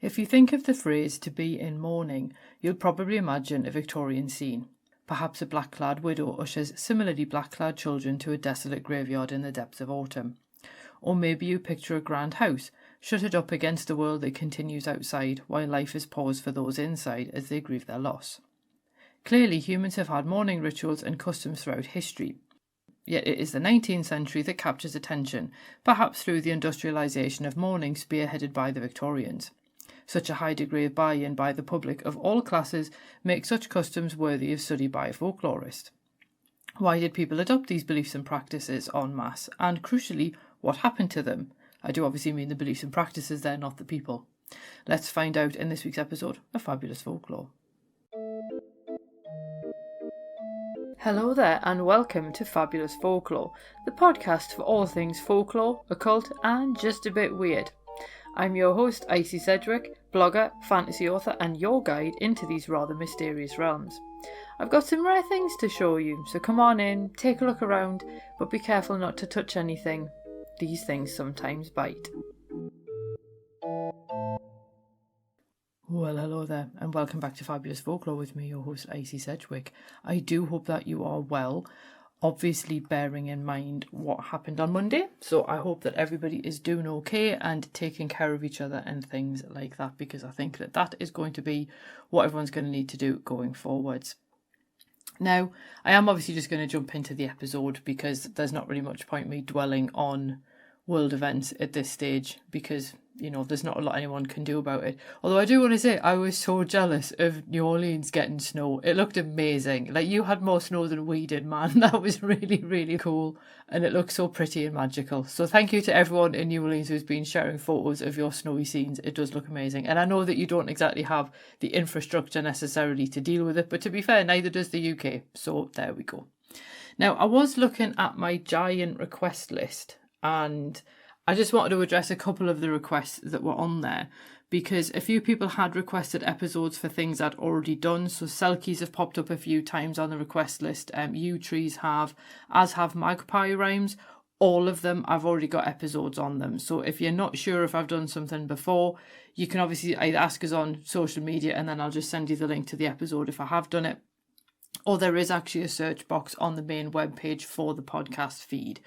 If you think of the phrase to be in mourning, you'll probably imagine a Victorian scene. Perhaps a black-clad widow ushers similarly black-clad children to a desolate graveyard in the depths of autumn. Or maybe you picture a grand house, shuttered up against the world that continues outside while life is paused for those inside as they grieve their loss. Clearly, humans have had mourning rituals and customs throughout history. Yet it is the 19th century that captures attention, perhaps through the industrialisation of mourning spearheaded by the Victorians. Such a high degree of buy-in by the public of all classes makes such customs worthy of study by a folklorist. Why did people adopt these beliefs and practices en masse? And crucially, what happened to them? I do obviously mean the beliefs and practices there, not the people. Let's find out in this week's episode of Fabulous Folklore. Hello there and welcome to Fabulous Folklore, the podcast for all things folklore, occult and just a bit weird. I'm your host, Icy Sedgwick, blogger, fantasy author and your guide into these rather mysterious realms. I've got some rare things to show you, so come on in, take a look around, but be careful not to touch anything. These things sometimes bite. Well, hello there, and welcome back to Fabulous Folklore with me, your host, Icy Sedgwick. I do hope that you are well, obviously bearing in mind what happened on Monday, so I hope that everybody is doing okay and taking care of each other and things like that, because I think that that is going to be what everyone's going to need to do going forwards. Now, I am obviously just going to jump into the episode because there's not really much point me dwelling on world events at this stage because, you know, there's not a lot anyone can do about it. Although I do want to say I was so jealous of New Orleans getting snow. It looked amazing. Like, you had more snow than we did, man. That was really, really cool. And it looked so pretty and magical. So thank you to everyone in New Orleans who's been sharing photos of your snowy scenes. It does look amazing. And I know that you don't exactly have the infrastructure necessarily to deal with it. But to be fair, neither does the UK. So there we go. Now, I was looking at my giant request list and I just wanted to address a couple of the requests that were on there because a few people had requested episodes for things I'd already done. So Selkies have popped up a few times on the request list. Yew trees have, as have magpie rhymes. All of them, I've already got episodes on them. So if you're not sure if I've done something before, you can obviously either ask us on social media and then I'll just send you the link to the episode if I have done it. Or there is actually a search box on the main webpage for the podcast feed.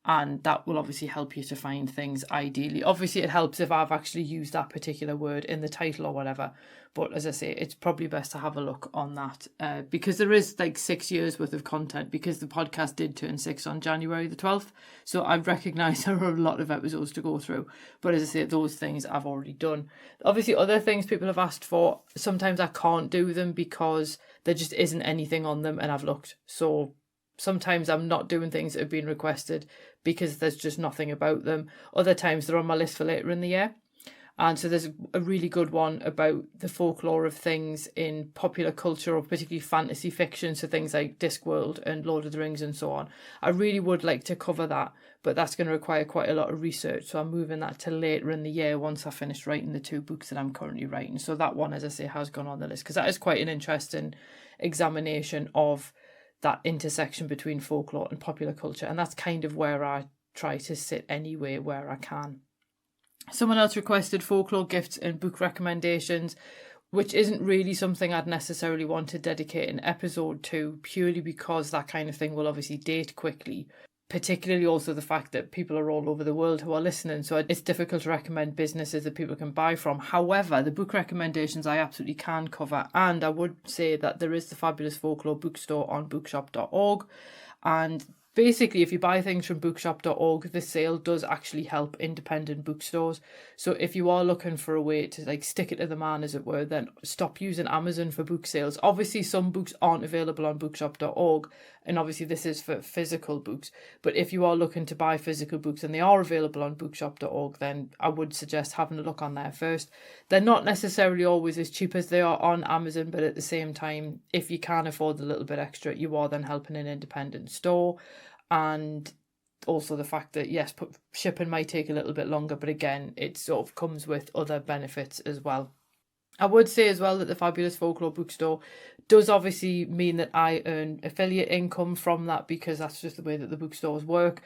And that will obviously help you to find things ideally. Obviously, it helps if I've actually used that particular word in the title or whatever. But as I say, it's probably best to have a look on that because there is like 6 years worth of content because the podcast did turn 6 on January the 12th. So I recognise there are a lot of episodes to go through. But as I say, those things I've already done. Obviously, other things people have asked for, sometimes I can't do them because there just isn't anything on them and I've looked. So sometimes I'm not doing things that have been requested because there's just nothing about them. Other times they're on my list for later in the year. And so there's a really good one about the folklore of things in popular culture or particularly fantasy fiction. So things like Discworld and Lord of the Rings and so on. I really would like to cover that, but that's going to require quite a lot of research. So I'm moving that to later in the year once I finish writing the 2 books that I'm currently writing. So that one, as I say, has gone on the list because that is quite an interesting examination of that intersection between folklore and popular culture, and that's kind of where I try to sit anyway where I can. Someone else requested folklore gifts and book recommendations, which isn't really something I'd necessarily want to dedicate an episode to, purely because that kind of thing will obviously date quickly, particularly also the fact that people are all over the world who are listening, so it's difficult to recommend businesses that people can buy from. However, the book recommendations I absolutely can cover, and I would say that there is the Fabulous Folklore bookstore on bookshop.org, and basically, if you buy things from bookshop.org, the sale does actually help independent bookstores. So if you are looking for a way to like stick it to the man, as it were, then stop using Amazon for book sales. Obviously, some books aren't available on bookshop.org, and obviously this is for physical books. But if you are looking to buy physical books and they are available on bookshop.org, then I would suggest having a look on there first. They're not necessarily always as cheap as they are on Amazon, but at the same time, if you can afford a little bit extra, you are then helping an independent store. And also the fact that, yes, shipping might take a little bit longer, but again, it sort of comes with other benefits as well. I would say as well that the Fabulous Folklore bookstore does obviously mean that I earn affiliate income from that because that's just the way that the bookstores work.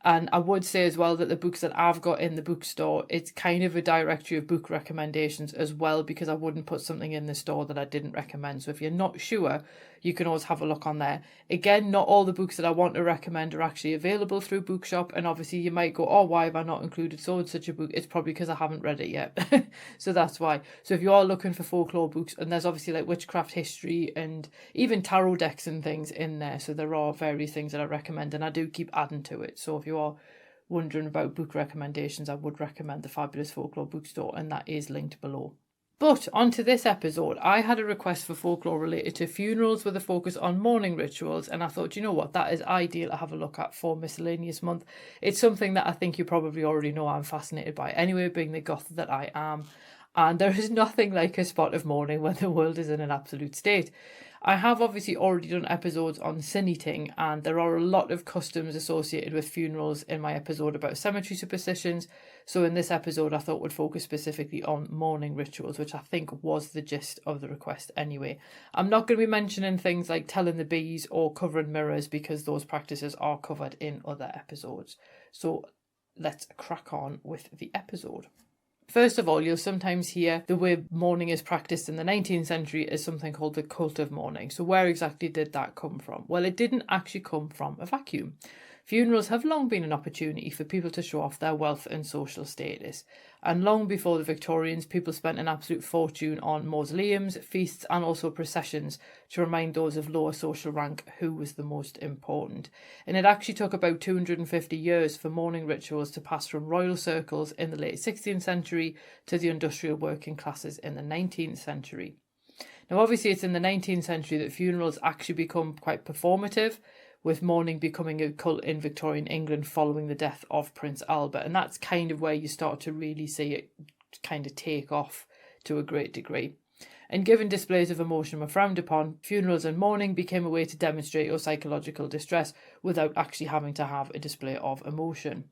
And I would say as well that the books that I've got in the bookstore, it's kind of a directory of book recommendations as well, because I wouldn't put something in the store that I didn't recommend. So if you're not sure, you can always have a look on there. Again, not all the books that I want to recommend are actually available through Bookshop. And obviously you might go, oh, why have I not included so and such a book? It's probably because I haven't read it yet. So that's why. So if you are looking for folklore books, and there's obviously like witchcraft history and even tarot decks and things in there. So there are various things that I recommend, and I do keep adding to it. So if you are wondering about book recommendations, I would recommend the Fabulous Folklore bookstore, and that is linked below. But onto this episode, I had a request for folklore related to funerals with a focus on mourning rituals, and I thought, you know what, that is ideal to have a look at for Miscellaneous Month. It's something that I think you probably already know I'm fascinated by anyway, being the goth that I am. And there is nothing like a spot of mourning when the world is in an absolute state. I have obviously already done episodes on sin eating, and there are a lot of customs associated with funerals in my episode about cemetery superstitions. So in this episode, I thought would focus specifically on mourning rituals, which I think was the gist of the request anyway. I'm not going to be mentioning things like telling the bees or covering mirrors, because those practices are covered in other episodes. So let's crack on with the episode. First of all, you'll sometimes hear the way mourning is practiced in the 19th century as something called the cult of mourning. So where exactly did that come from? Well, it didn't actually come from a vacuum. Funerals have long been an opportunity for people to show off their wealth and social status. And long before the Victorians, people spent an absolute fortune on mausoleums, feasts, and also processions to remind those of lower social rank who was the most important. And it actually took about 250 years for mourning rituals to pass from royal circles in the late 16th century to the industrial working classes in the 19th century. Now, obviously, it's in the 19th century that funerals actually become quite performative, with mourning becoming a cult in Victorian England following the death of Prince Albert. And that's kind of where you start to really see it kind of take off to a great degree. And given displays of emotion were frowned upon, funerals and mourning became a way to demonstrate your psychological distress without actually having to have a display of emotion.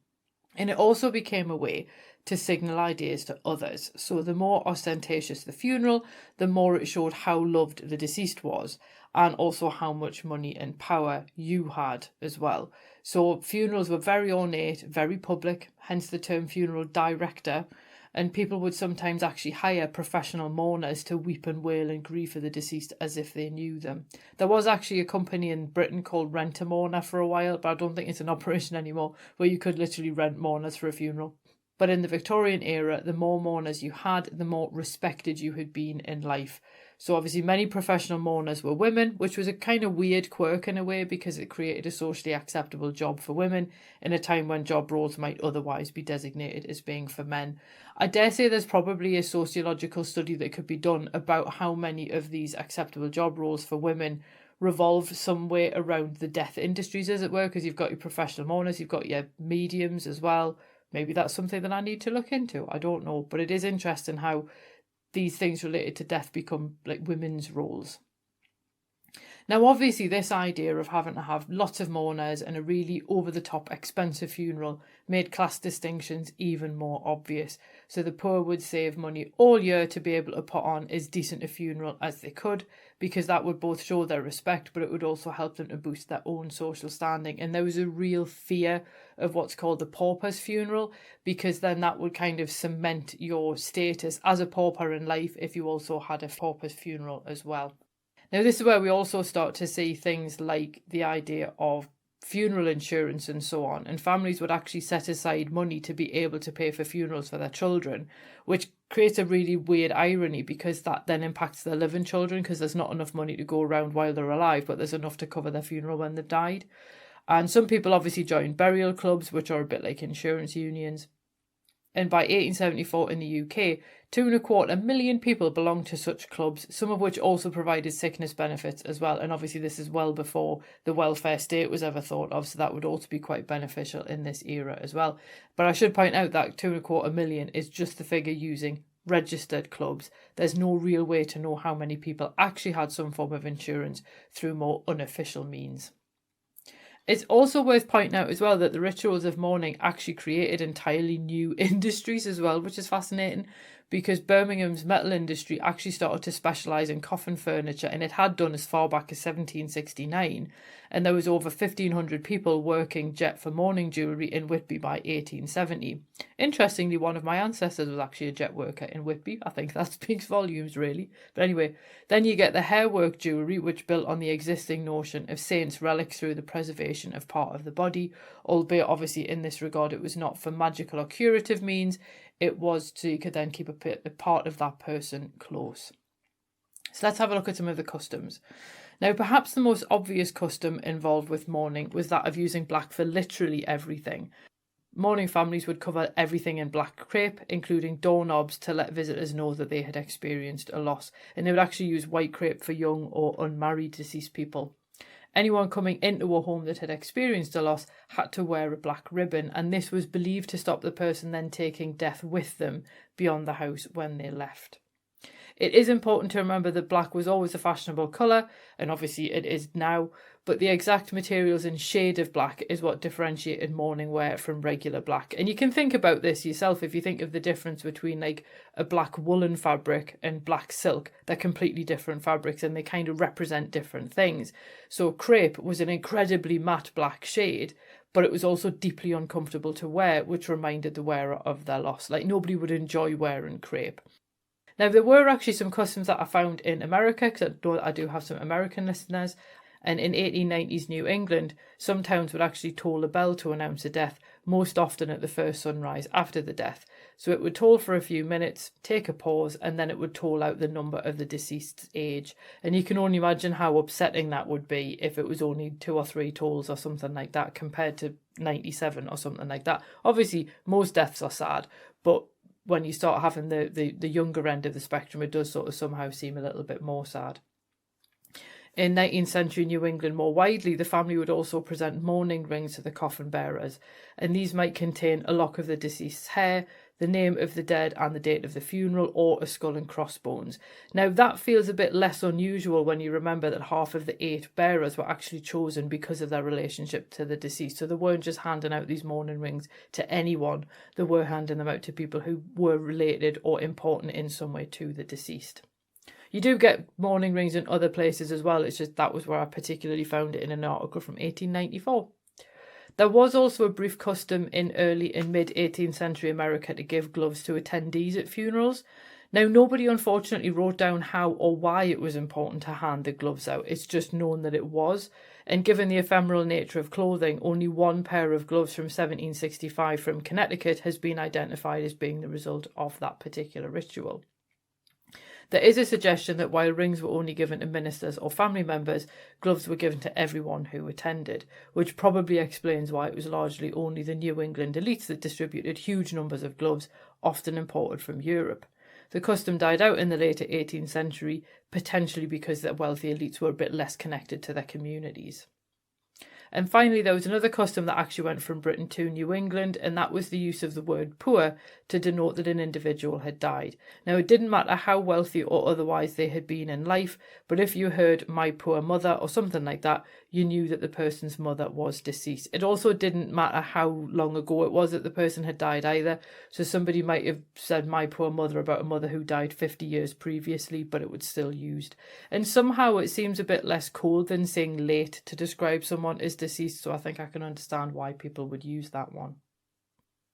And it also became a way to signal ideas to others. So the more ostentatious the funeral, the more it showed how loved the deceased was, and also how much money and power you had as well. So funerals were very ornate, very public, hence the term funeral director, and people would sometimes actually hire professional mourners to weep and wail and grieve for the deceased as if they knew them. There was actually a company in Britain called Rent a Mourner for a while, but I don't think it's in operation anymore, where you could literally rent mourners for a funeral. But in the Victorian era, the more mourners you had, the more respected you had been in life. So obviously many professional mourners were women, which was a kind of weird quirk in a way, because it created a socially acceptable job for women in a time when job roles might otherwise be designated as being for men. I dare say there's probably a sociological study that could be done about how many of these acceptable job roles for women revolve some way around the death industries, as it were, because you've got your professional mourners, you've got your mediums as well. Maybe that's something that I need to look into. I don't know. But it is interesting how these things related to death become like women's roles. Now, obviously, this idea of having to have lots of mourners and a really over-the-top expensive funeral made class distinctions even more obvious. So the poor would save money all year to be able to put on as decent a funeral as they could, because that would both show their respect, but it would also help them to boost their own social standing. And there was a real fear of what's called the pauper's funeral, because then that would kind of cement your status as a pauper in life if you also had a pauper's funeral as well. Now, this is where we also start to see things like the idea of funeral insurance and so on. And families would actually set aside money to be able to pay for funerals for their children, which creates a really weird irony, because that then impacts their living children, because there's not enough money to go around while they're alive, but there's enough to cover their funeral when they've died. And some people obviously joined burial clubs, which are a bit like insurance unions. And by 1874 in the UK, 2.25 million people belonged to such clubs, some of which also provided sickness benefits as well. And obviously this is well before the welfare state was ever thought of, so that would also be quite beneficial in this era as well. But I should point out that 2.25 million is just the figure using registered clubs. There's no real way to know how many people actually had some form of insurance through more unofficial means. It's also worth pointing out as well that the rituals of mourning actually created entirely new industries as well, which is fascinating, because Birmingham's metal industry actually started to specialise in coffin furniture, and it had done as far back as 1769, and there was over 1,500 people working jet for mourning jewellery in Whitby by 1870. Interestingly, one of my ancestors was actually a jet worker in Whitby. I think that speaks volumes, really. But anyway, then you get the hairwork jewellery, which built on the existing notion of saints' relics through the preservation of part of the body, albeit obviously in this regard it was not for magical or curative means, it was so you could then keep a part of that person close. So let's have a look at some of the customs. Now, perhaps the most obvious custom involved with mourning was that of using black for literally everything. Mourning families would cover everything in black crepe, including doorknobs, to let visitors know that they had experienced a loss, and they would actually use white crepe for young or unmarried deceased people. Anyone coming into a home that had experienced a loss had to wear a black ribbon, and this was believed to stop the person then taking death with them beyond the house when they left. It is important to remember that black was always a fashionable colour, and obviously it is now, but the exact materials and shade of black is what differentiated mourning wear from regular black. And you can think about this yourself if you think of the difference between like a black woolen fabric and black silk. They're completely different fabrics and they kind of represent different things. So crepe was an incredibly matte black shade, but it was also deeply uncomfortable to wear, which reminded the wearer of their loss. Like nobody would enjoy wearing crepe. Now, there were actually some customs that I found in America, because I know that I do have some American listeners, and in 1890s New England, some towns would actually toll a bell to announce a death, most often at the first sunrise after the death. So it would toll for a few minutes, take a pause, and then it would toll out the number of the deceased's age. And you can only imagine how upsetting that would be if it was only 2 or 3 tolls or something like that, compared to 97 or something like that. Obviously, most deaths are sad, but when you start having the younger end of the spectrum, it does sort of somehow seem a little bit more sad. In 19th century New England more widely, the family would also present mourning rings to the coffin bearers, and these might contain a lock of the deceased's hair, the name of the dead and the date of the funeral, or a skull and crossbones. Now that feels a bit less unusual when you remember that half of the 8 bearers were actually chosen because of their relationship to the deceased. So they weren't just handing out these mourning rings to anyone, they were handing them out to people who were related or important in some way to the deceased. You do get mourning rings in other places as well, it's just that was where I particularly found it in an article from 1894. There was also a brief custom in early and mid-18th century America to give gloves to attendees at funerals. Now, nobody unfortunately wrote down how or why it was important to hand the gloves out. It's just known that it was. And given the ephemeral nature of clothing, only one pair of gloves from 1765 from Connecticut has been identified as being the result of that particular ritual. There is a suggestion that while rings were only given to ministers or family members, gloves were given to everyone who attended, which probably explains why it was largely only the New England elites that distributed huge numbers of gloves, often imported from Europe. The custom died out in the later 18th century, potentially because the wealthy elites were a bit less connected to their communities. And finally, there was another custom that actually went from Britain to New England, and that was the use of the word poor to denote that an individual had died. Now, it didn't matter how wealthy or otherwise they had been in life, but if you heard "my poor mother" or something like that, you knew that the person's mother was deceased. It also didn't matter how long ago it was that the person had died either. So somebody might have said "my poor mother" about a mother who died 50 years previously, but it was still used. And somehow it seems a bit less cold than saying late to describe someone as deceased, so I think I can understand why people would use that one.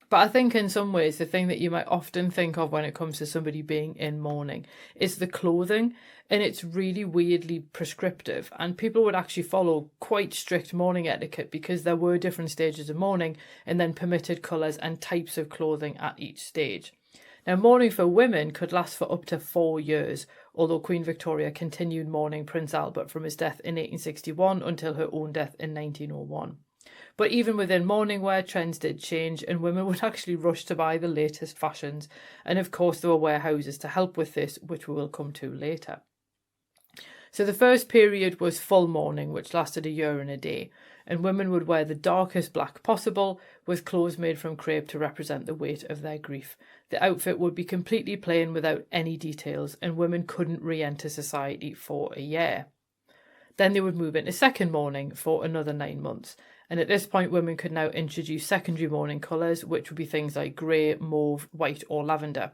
But I think in some ways the thing that you might often think of when it comes to somebody being in mourning is the clothing, and it's really weirdly prescriptive, and people would actually follow quite strict mourning etiquette because there were different stages of mourning and then permitted colours and types of clothing at each stage. Now, mourning for women could last for up to 4 years, although Queen Victoria continued mourning Prince Albert from his death in 1861 until her own death in 1901. But even within mourning wear, trends did change, and women would actually rush to buy the latest fashions. And of course, there were warehouses to help with this, which we will come to later. So the first period was full mourning, which lasted a year and a day. And women would wear the darkest black possible, with clothes made from crepe to represent the weight of their grief. The outfit would be completely plain without any details, and women couldn't re-enter society for a year. Then they would move into second mourning for another 9 months. And at this point, women could now introduce secondary mourning colours, which would be things like grey, mauve, white or lavender.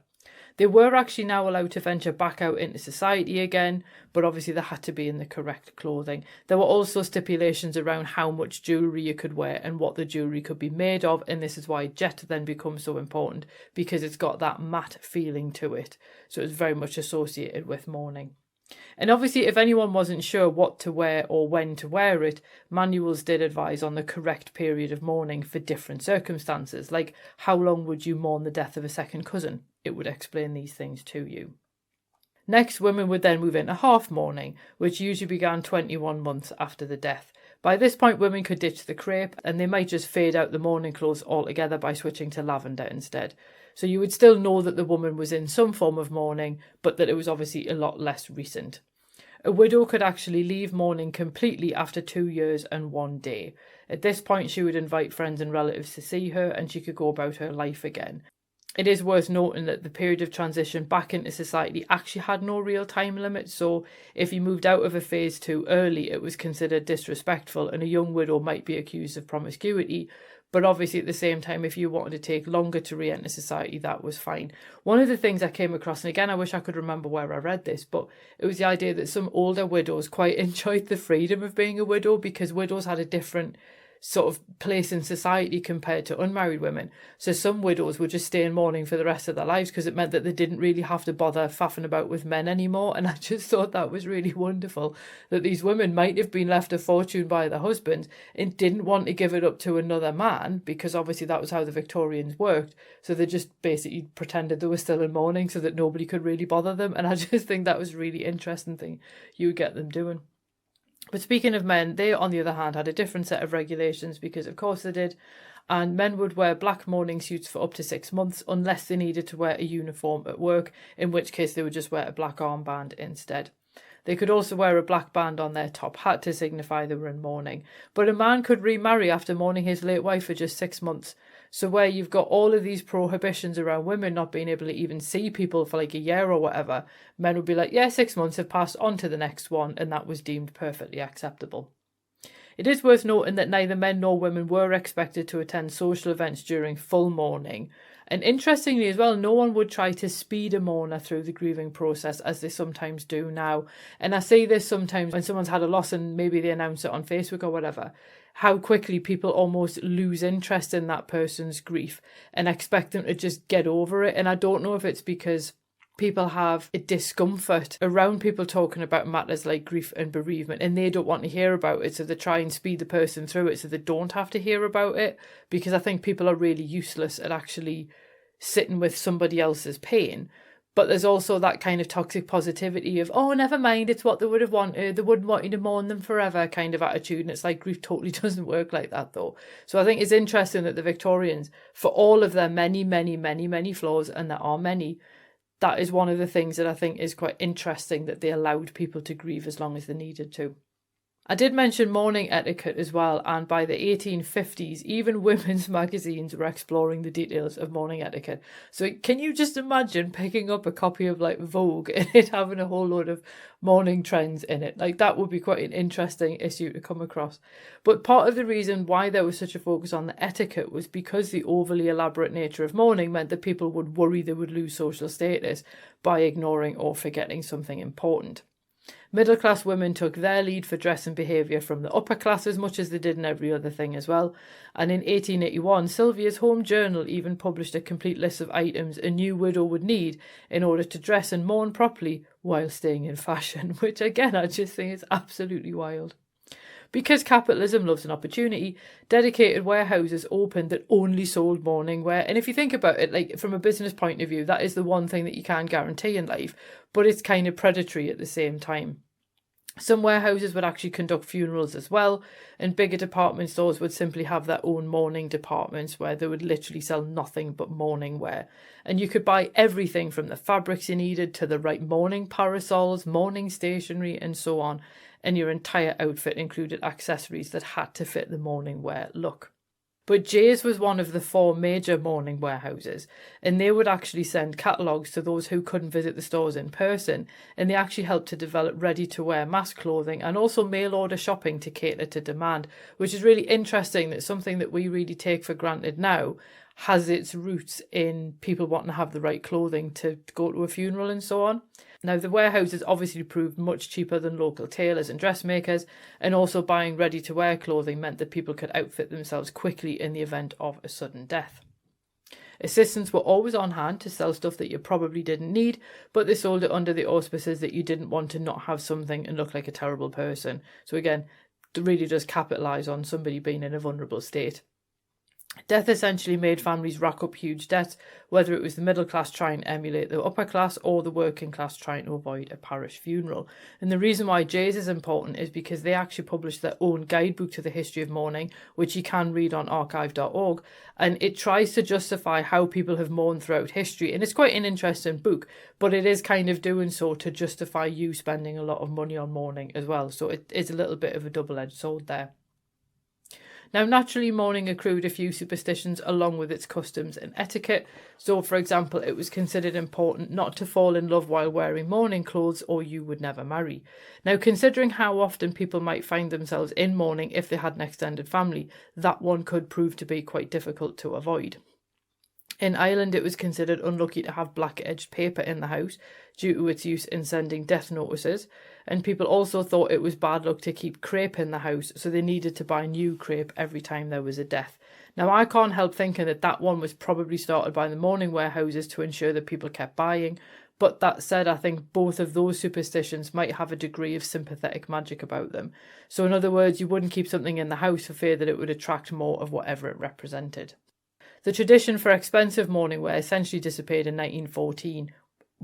They were actually now allowed to venture back out into society again, but obviously they had to be in the correct clothing. There were also stipulations around how much jewellery you could wear and what the jewellery could be made of, and this is why jet then becomes so important, because it's got that matte feeling to it. So it's very much associated with mourning. And obviously, if anyone wasn't sure what to wear or when to wear it, manuals did advise on the correct period of mourning for different circumstances, like how long would you mourn the death of a second cousin? It would explain these things to you. Next, women would then move into half mourning, which usually began 21 months after the death. By this point, women could ditch the crepe, and they might just fade out the mourning clothes altogether by switching to lavender instead. So you would still know that the woman was in some form of mourning, but that it was obviously a lot less recent. A widow could actually leave mourning completely after 2 years and 1 day. At this point, she would invite friends and relatives to see her, and she could go about her life again. It is worth noting that the period of transition back into society actually had no real time limit, so if you moved out of a phase too early, it was considered disrespectful, and a young widow might be accused of promiscuity. But obviously at the same time, if you wanted to take longer to re-enter society, that was fine. One of the things I came across, and again, I wish I could remember where I read this, but it was the idea that some older widows quite enjoyed the freedom of being a widow because widows had a different sort of place in society compared to unmarried women. So some widows would just stay in mourning for the rest of their lives because it meant that they didn't really have to bother faffing about with men anymore. And I just thought that was really wonderful, that these women might have been left a fortune by their husbands and didn't want to give it up to another man, because obviously that was how the Victorians worked. So they just basically pretended they were still in mourning so that nobody could really bother them. And I just think that was a really interesting thing you would get them doing. But speaking of men, they, on the other hand, had a different set of regulations because, of course, they did. And men would wear black mourning suits for up to 6 months unless they needed to wear a uniform at work, in which case they would just wear a black armband instead. They could also wear a black band on their top hat to signify they were in mourning. But a man could remarry after mourning his late wife for just 6 months. So where you've got all of these prohibitions around women not being able to even see people for like a year or whatever, men would be like, yeah, 6 months have passed on to the next one, and that was deemed perfectly acceptable. It is worth noting that neither men nor women were expected to attend social events during full mourning. And interestingly as well, no one would try to speed a mourner through the grieving process as they sometimes do now. And I say this sometimes when someone's had a loss and maybe they announce it on Facebook or whatever, how quickly people almost lose interest in that person's grief and expect them to just get over it. And I don't know if it's because people have a discomfort around people talking about matters like grief and bereavement, and they don't want to hear about it, so they try and speed the person through it so they don't have to hear about it, because I think people are really useless at actually sitting with somebody else's pain. But there's also that kind of toxic positivity of, oh, never mind, it's what they would have wanted, they wouldn't want you to mourn them forever kind of attitude. And it's like, grief totally doesn't work like that though. So I think it's interesting that the Victorians, for all of their many, many, many, many flaws, and there are many, that is one of the things that I think is quite interesting, that they allowed people to grieve as long as they needed to. I did mention mourning etiquette as well, and by the 1850s, even women's magazines were exploring the details of mourning etiquette. So can you just imagine picking up a copy of like Vogue and it having a whole load of mourning trends in it? Like, that would be quite an interesting issue to come across. But part of the reason why there was such a focus on the etiquette was because the overly elaborate nature of mourning meant that people would worry they would lose social status by ignoring or forgetting something important. Middle-class women took their lead for dress and behaviour from the upper class, as much as they did in every other thing as well. And in 1881, Sylvia's Home Journal even published a complete list of items a new widow would need in order to dress and mourn properly while staying in fashion, which again I just think is absolutely wild. Because capitalism loves an opportunity, dedicated warehouses opened that only sold mourning wear. And if you think about it, like from a business point of view, that is the one thing that you can't guarantee in life, but it's kind of predatory at the same time. Some warehouses would actually conduct funerals as well, and bigger department stores would simply have their own mourning departments where they would literally sell nothing but mourning wear. And you could buy everything from the fabrics you needed to the right mourning parasols, mourning stationery, and so on. And your entire outfit included accessories that had to fit the mourning wear look. But Jay's was one of the 4 major mourning warehouses, and they would actually send catalogues to those who couldn't visit the stores in person, and they actually helped to develop ready-to-wear mass clothing and also mail-order shopping to cater to demand, which is really interesting. That's something that we really take for granted now has its roots in people wanting to have the right clothing to go to a funeral and so on. Now, the warehouses obviously proved much cheaper than local tailors and dressmakers, and also buying ready-to-wear clothing meant that people could outfit themselves quickly in the event of a sudden death. Assistants were always on hand to sell stuff that you probably didn't need, but they sold it under the auspices that you didn't want to not have something and look like a terrible person. So again, it really does capitalise on somebody being in a vulnerable state. Death essentially made families rack up huge debts, whether it was the middle class trying to emulate the upper class or the working class trying to avoid a parish funeral. And the reason why Jay's is important is because they actually published their own guidebook to the history of mourning, which you can read on archive.org, and it tries to justify how people have mourned throughout history. And it's quite an interesting book, but it is kind of doing so to justify you spending a lot of money on mourning as well. So it is a little bit of a double-edged sword there. Now, naturally, mourning accrued a few superstitions along with its customs and etiquette. So, for example, it was considered important not to fall in love while wearing mourning clothes, or you would never marry. Now, considering how often people might find themselves in mourning if they had an extended family, that one could prove to be quite difficult to avoid. In Ireland, it was considered unlucky to have black-edged paper in the house due to its use in sending death notices, and people also thought it was bad luck to keep crepe in the house, so they needed to buy new crepe every time there was a death. Now, I can't help thinking that one was probably started by the mourning warehouses to ensure that people kept buying, but that said, I think both of those superstitions might have a degree of sympathetic magic about them. So in other words, you wouldn't keep something in the house for fear that it would attract more of whatever it represented. The tradition for expensive mourning wear essentially disappeared in 1914.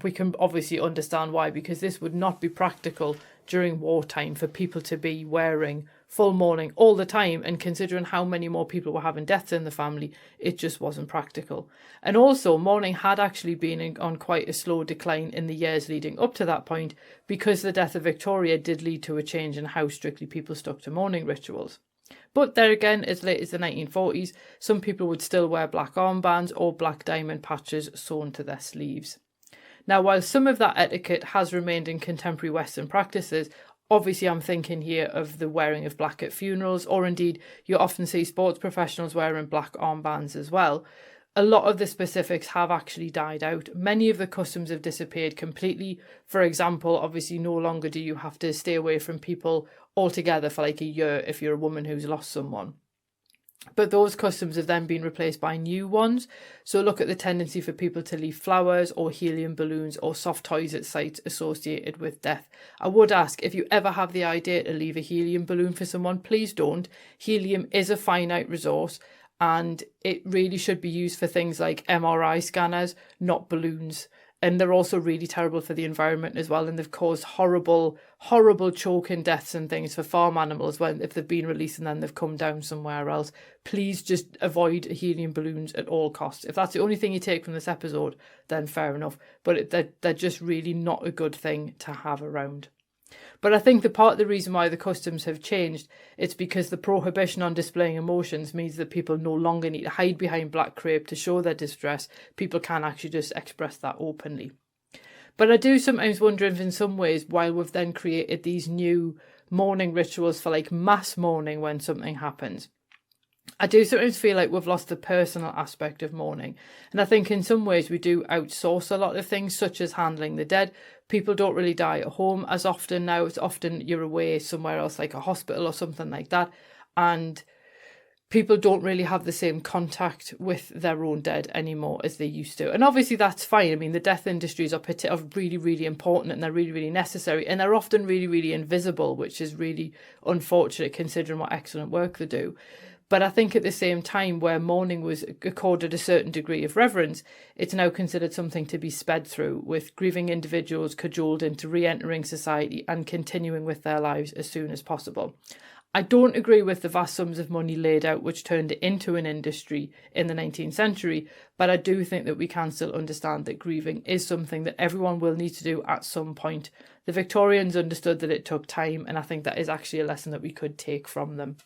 We can obviously understand why, because this would not be practical during wartime for people to be wearing full mourning all the time, and considering how many more people were having deaths in the family, it just wasn't practical. And also, mourning had actually been on quite a slow decline in the years leading up to that point, because the death of Victoria did lead to a change in how strictly people stuck to mourning rituals. But there again, as late as the 1940s, some people would still wear black armbands or black diamond patches sewn to their sleeves. Now, while some of that etiquette has remained in contemporary Western practices, obviously I'm thinking here of the wearing of black at funerals, or indeed you often see sports professionals wearing black armbands as well. A lot of the specifics have actually died out. Many of the customs have disappeared completely. For example, obviously no longer do you have to stay away from people altogether for like a year if you're a woman who's lost someone. But those customs have then been replaced by new ones. So look at the tendency for people to leave flowers or helium balloons or soft toys at sites associated with death. I would ask, if you ever have the idea to leave a helium balloon for someone, please don't. Helium is a finite resource, and it really should be used for things like MRI scanners, not balloons. And they're also really terrible for the environment as well, and they've caused horrible choking deaths and things for farm animals when if they've been released and then they've come down somewhere else. Please just avoid helium balloons at all costs. If that's the only thing you take from this episode, then fair enough. But they're just really not a good thing to have around. But I think the part of the reason why the customs have changed, it's because the prohibition on displaying emotions means that people no longer need to hide behind black crepe to show their distress. People can actually just express that openly. But I do sometimes wonder if in some ways, while we've then created these new mourning rituals for like mass mourning when something happens, I do sometimes feel like we've lost the personal aspect of mourning. And I think in some ways we do outsource a lot of things, such as handling the dead. People don't really die at home as often now. It's often you're away somewhere else, like a hospital or something like that. And people don't really have the same contact with their own dead anymore as they used to. And obviously that's fine. I mean, the death industries are really, really important, and they're really, really necessary. And they're often really, really invisible, which is really unfortunate considering what excellent work they do. But I think at the same time, where mourning was accorded a certain degree of reverence, it's now considered something to be sped through, with grieving individuals cajoled into re-entering society and continuing with their lives as soon as possible. I don't agree with the vast sums of money laid out which turned it into an industry in the 19th century, but I do think that we can still understand that grieving is something that everyone will need to do at some point. The Victorians understood that it took time, and I think that is actually a lesson that we could take from them.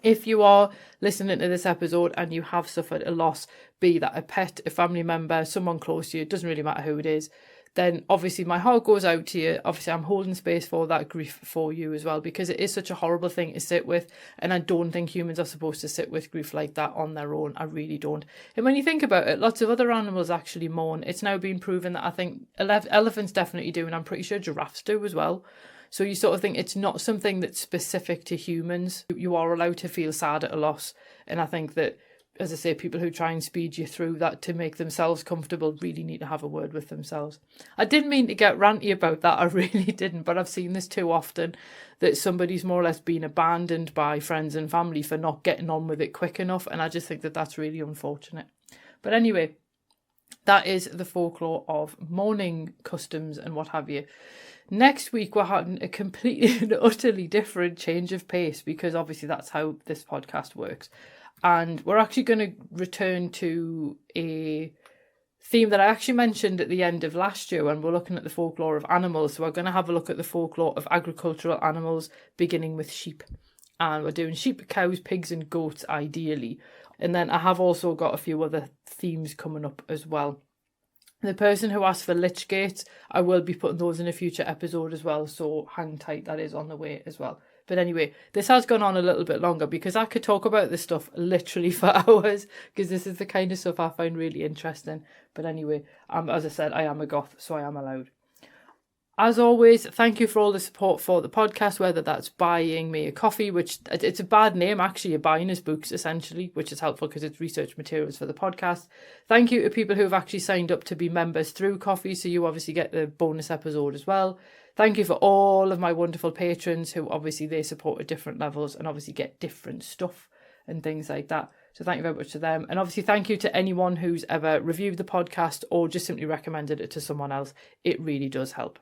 If you are listening to this episode and you have suffered a loss, be that a pet, a family member, someone close to you, it doesn't really matter who it is, then obviously my heart goes out to you. Obviously I'm holding space for that grief for you as well, because it is such a horrible thing to sit with, and I don't think humans are supposed to sit with grief like that on their own. I really don't. And when you think about it, lots of other animals actually mourn. It's now been proven that I think elephants definitely do, and I'm pretty sure giraffes do as well. So you sort of think it's not something that's specific to humans. You are allowed to feel sad at a loss, and I think that, as I say, people who try and speed you through that to make themselves comfortable really need to have a word with themselves. I didn't mean to get ranty about that, I really didn't, but I've seen this too often, that somebody's more or less been abandoned by friends and family for not getting on with it quick enough, and I just think that that's really unfortunate. But anyway, that is the folklore of mourning customs and what have you. Next week, we're having a completely and utterly different change of pace, because obviously that's how this podcast works. And we're actually going to return to a theme that I actually mentioned at the end of last year when we're looking at the folklore of animals. So we're going to have a look at the folklore of agricultural animals, beginning with sheep. And we're doing sheep, cows, pigs and goats ideally. And then I have also got a few other themes coming up as well. The person who asked for lich gates, I will be putting those in a future episode as well. So hang tight, that is on the way as well. But anyway, this has gone on a little bit longer because I could talk about this stuff literally for hours, because this is the kind of stuff I find really interesting. But anyway, as I said, I am a goth, so I am allowed. As always, thank you for all the support for the podcast, whether that's buying me a coffee, which it's a bad name, actually. You're buying us books, essentially, which is helpful because it's research materials for the podcast. Thank you to people who have actually signed up to be members through Coffee, so you obviously get the bonus episode as well. Thank you for all of my wonderful patrons who obviously they support at different levels and obviously get different stuff and things like that. So thank you very much to them. And obviously thank you to anyone who's ever reviewed the podcast or just simply recommended it to someone else. It really does help.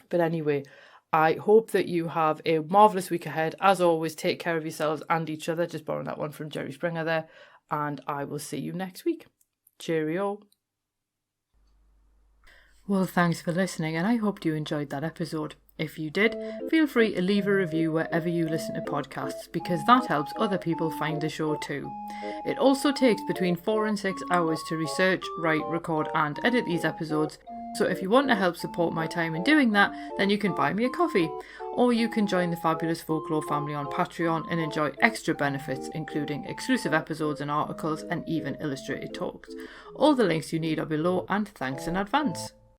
But anyway, I hope that you have a marvellous week ahead. As always, take care of yourselves and each other. Just borrowing that one from Jerry Springer there. And I will see you next week. Cheerio. Well, thanks for listening, and I hope you enjoyed that episode. If you did, feel free to leave a review wherever you listen to podcasts, because that helps other people find the show too. It also takes between 4 and 6 hours to research, write, record and edit these episodes, so if you want to help support my time in doing that, then you can buy me a coffee, or you can join the Fabulous Folklore family on Patreon and enjoy extra benefits, including exclusive episodes and articles and even illustrated talks. All the links you need are below, and thanks in advance.